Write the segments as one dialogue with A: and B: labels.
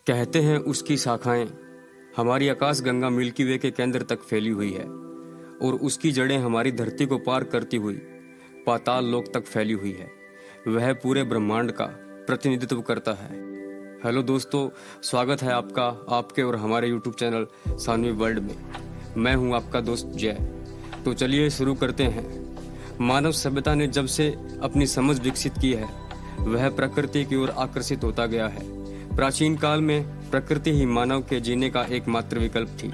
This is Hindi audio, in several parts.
A: कहते हैं उसकी शाखाएं हमारी आकाश गंगा मिल्की वे के केंद्र तक फैली हुई है और उसकी जड़ें हमारी धरती को पार करती हुई पाताल लोक तक फैली हुई है। वह पूरे ब्रह्मांड का प्रतिनिधित्व करता है। हेलो दोस्तों, स्वागत है आपका आपके और हमारे यूट्यूब चैनल सानवी वर्ल्ड में। मैं हूं आपका दोस्त जय। तो चलिए शुरू करते हैं। मानव सभ्यता ने जब से अपनी समझ विकसित की है वह प्रकृति की ओर आकर्षित होता गया है। प्राचीन काल में प्रकृति ही मानव के जीने का एकमात्र विकल्प थी।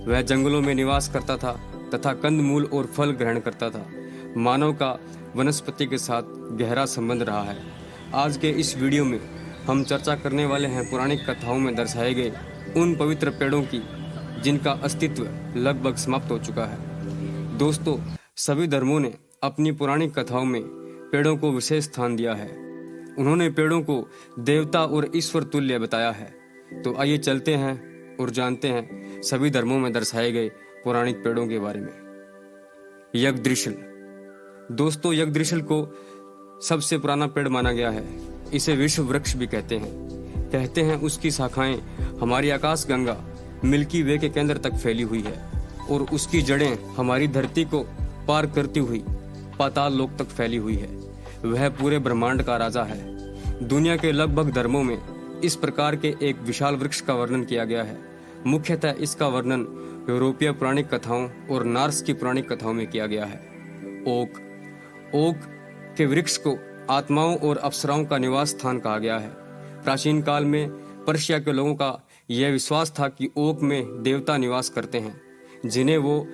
A: वह जंगलों में निवास करता था तथा कंदमूल और फल ग्रहण करता था। मानव का वनस्पति के साथ गहरा संबंध रहा है। आज के इस वीडियो में हम चर्चा करने वाले हैं पौराणिक कथाओं में दर्शाए गए उन पवित्र पेड़ों की जिनका अस्तित्व लगभग समाप्त हो चुका है। दोस्तों, सभी धर्मों ने अपनी पौराणिक कथाओं में पेड़ों को विशेष स्थान दिया है। उन्होंने पेड़ों को देवता और ईश्वर तुल्य बताया है। तो आइए चलते हैं और जानते हैं सभी धर्मों में दर्शाए गए पौराणिक पेड़ों के बारे में। यगद्रिशल। दोस्तों, यगद्रिशल को सबसे पुराना पेड़ माना गया है। इसे विश्व वृक्ष भी कहते हैं उसकी शाखाएं हमारी आकाश गंगा मिल्की वे के केंद्र तक फैली हुई है और उसकी जड़ें हमारी धरती को पार करती हुई पाताल लोक तक फैली हुई है। वह पूरे ब्रह्मांड का राजा है। दुनिया के लगभग धर्मों में इस प्रकार के एक विशाल वृक्ष का वर्णन किया गया है। मुख्यतः इसका वर्णन यूरोपीय पौराणिक कथाओं और नार्स की पौराणिक कथाओं में किया गया है। ओक के वृक्ष को आत्माओं और अप्सराओं का निवास स्थान कहा गया है। प्राचीन काल में पर्शिया के लोगों का यह विश्वास था कि ओक में देवता निवास करते हैं, जिन्हें वो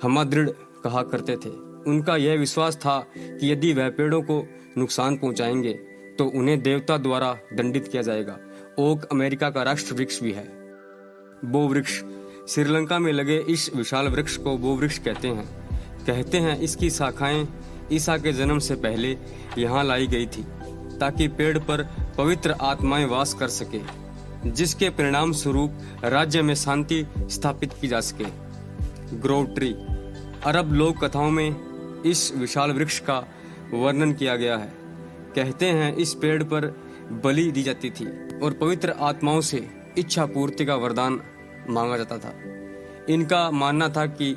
A: हमादृढ़ कहा करते थे। उनका यह विश्वास था कि यदि वह पेड़ों को नुकसान पहुंचाएंगे तो उन्हें देवता द्वारा दंडित किया जाएगा। ओक अमेरिका का राष्ट्र वृक्ष भी है। बो वृक्ष। श्रीलंका में लगे इस विशाल वृक्ष को बो वृक्ष कहते हैं इसकी शाखाएं ईसा के जन्म से पहले यहाँ लाई गई थी ताकि पेड़ पर पवित्र आत्माएं वास कर सके, जिसके परिणाम स्वरूप राज्य में शांति स्थापित की जा सके। Grove tree. अरब लोक कथाओं में इस विशाल वृक्ष का वर्णन किया गया है। कहते हैं इस पेड़ पर बलि दी जाती थी और पवित्र आत्माओं से इच्छा पूर्ति का वरदान मांगा जाता था। इनका मानना था कि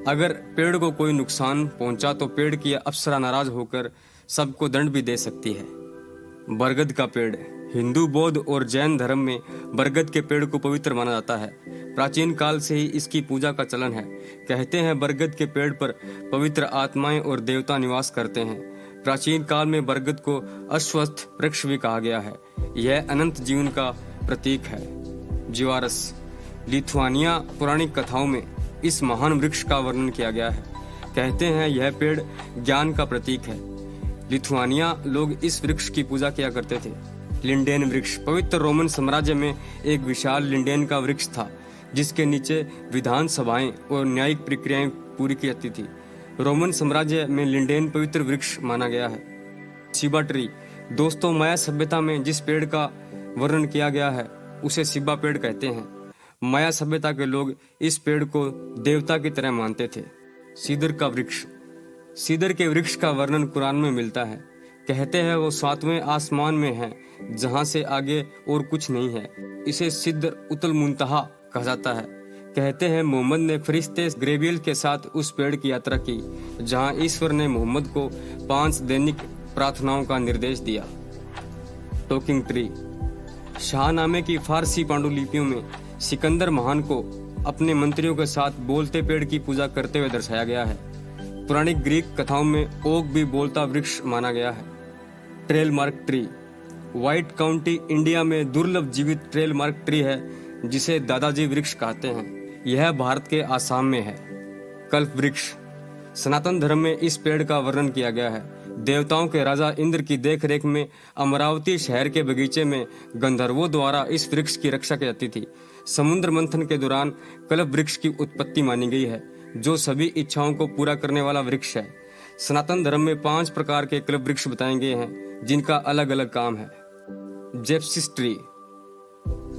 A: अगर पेड़ को कोई नुकसान पहुंचा तो पेड़ की अप्सरा नाराज होकर सबको दंड भी दे सकती है। बरगद का पेड़। हिंदू, बौद्ध और जैन धर्म में बरगद के पेड़ को पवित्र माना जाता है। प्राचीन काल से ही इसकी पूजा का चलन है। कहते हैं बरगद के पेड़ पर पवित्र आत्माएं और देवता निवास करते हैं। प्राचीन काल में बरगद को अश्वत्थ वृक्ष भी कहा गया है। यह अनंत जीवन का प्रतीक है। जिवारस। लिथुआनिया पौराणिक कथाओं में इस महान वृक्ष का वर्णन किया गया है। कहते हैं यह पेड़ ज्ञान का प्रतीक है। लिथुआनिया लोग इस वृक्ष की पूजा किया करते थे। लिंडेन वृक्ष। पवित्र रोमन साम्राज्य में एक विशाल लिंडेन का वृक्ष था जिसके नीचे विधान सभाएं और न्यायिक प्रक्रियाएं पूरी की जाती थी। रोमन साम्राज्य में लिंडेन पवित्र वृक्ष माना गया है। सिबा ट्री। दोस्तों, माया सभ्यता में जिस पेड़ का वर्णन किया गया है उसे सिबा पेड़ कहते हैं। माया सभ्यता के लोग इस पेड़ को देवता की तरह मानते थे। सीदर का वृक्ष। सीदर के वृक्ष का वर्णन कुरान में मिलता है। कहते हैं वो 7वें आसमान में है जहां से आगे और कुछ नहीं है। इसे सिद्र उतल मुंतहा कहा जाता है। कहते हैं मोहम्मद ने फरिश्ते ग्रेबियल के साथ उस पेड़ की यात्रा की जहां ईश्वर ने मोहम्मद को 5 दैनिक प्रार्थनाओं का निर्देश दिया। Talking tree. शाहनामे की फारसी पांडुलिपियों में सिकंदर महान को अपने मंत्रियों के साथ बोलते पेड़ की पूजा करते हुए दर्शाया गया है। पुरानी ग्रीक कथाओं में ओक भी बोलता वृक्ष माना गया है। Trail mark tree. White county India में दुर्लभ जीवित ट्रेल मार्क ट्री है जिसे दादाजी वृक्ष कहते हैं। यह भारत के आसाम में है। कल्प वृक्ष। सनातन धर्म में इस पेड़ का वर्णन किया गया है। देवताओं के राजा इंद्र की देखरेख में अमरावती शहर के बगीचे में गंधर्वों द्वारा इस वृक्ष की रक्षा की जाती थी। समुद्र मंथन के दौरान कल्प वृक्ष की उत्पत्ति मानी गई है जो सभी इच्छाओं को पूरा करने वाला वृक्ष है। सनातन धर्म में 5 प्रकार के कल्प वृक्ष बताए गए हैं जिनका अलग अलग काम है। जेप्सिस ट्री।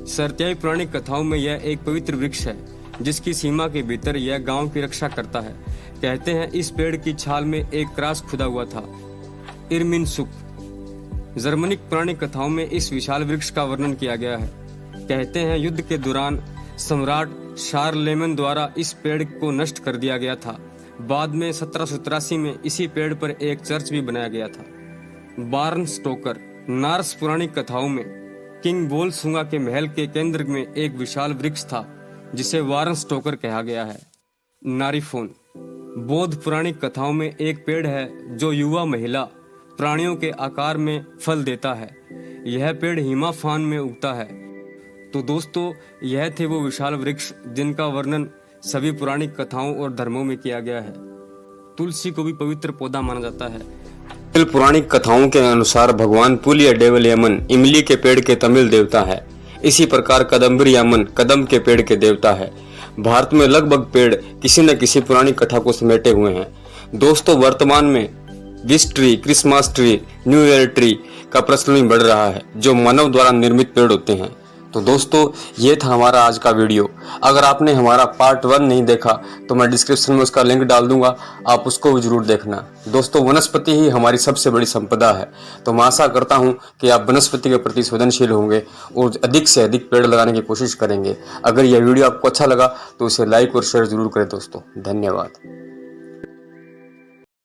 A: सरत्याई पौराणिक कथाओं में यह एक पवित्र वृक्ष है जिसकी सीमा के भीतर यह गांव की रक्षा करता है। कहते हैं इस पेड़ की छाल में एक क्रॉस खुदा हुआ था। इरमिनसुक। जर्मनिक पौराणिक कथाओं में इस विशाल वृक्ष का वर्णन किया गया है। कहते हैं युद्ध के दौरान सम्राट शारलेमेन द्वारा इस पेड़ को नष्ट कर दिया गया था। बाद में 1783 में इसी पेड़ पर एक चर्च भी बनाया गया था। बार्न स्टोकर। नॉर्स पुरानी कथाओं में किंग बोलसूंगा के महल के केंद्र में एक विशाल वृक्ष था जिसे वारन स्टोकर कहा गया है। नारीफोन। बौद्ध पुरानी कथाओं में एक पेड़ है जो युवा महिला प्राणियों के आकार में फल देता है। यह पेड़ हिमाफान में उगता है। तो दोस्तों, यह थे वो विशाल वृक्ष जिनका वर्णन सभी पुरानी कथाओं और धर्मों में किया गया है। तुलसी को भी पवित्र पौधा माना जाता है। पुरानी कथाओं के अनुसार भगवान पुलिया डेवल यमन इमली के पेड़ के तमिल देवता है। इसी प्रकार कदम्बर यमन कदम के पेड़ के देवता है। भारत में लगभग पेड़ किसी न किसी पुरानी कथा को समेटे हुए हैं। दोस्तों, वर्तमान में wish tree, Christmas tree, new year tree का प्रचलन बढ़ रहा है जो मानव द्वारा निर्मित पेड़ होते हैं। तो दोस्तों, ये था हमारा आज का वीडियो। अगर आपने हमारा पार्ट 1 नहीं देखा तो मैं डिस्क्रिप्शन में उसका लिंक डाल दूंगा, आप उसको भी जरूर देखना। दोस्तों, वनस्पति ही हमारी सबसे बड़ी संपदा है। तो मैं आशा करता हूँ कि आप वनस्पति के प्रति संवेदनशील होंगे और अधिक से अधिक पेड़ लगाने की कोशिश करेंगे। अगर यह वीडियो आपको अच्छा लगा तो इसे लाइक और शेयर जरूर करें दोस्तों। धन्यवाद।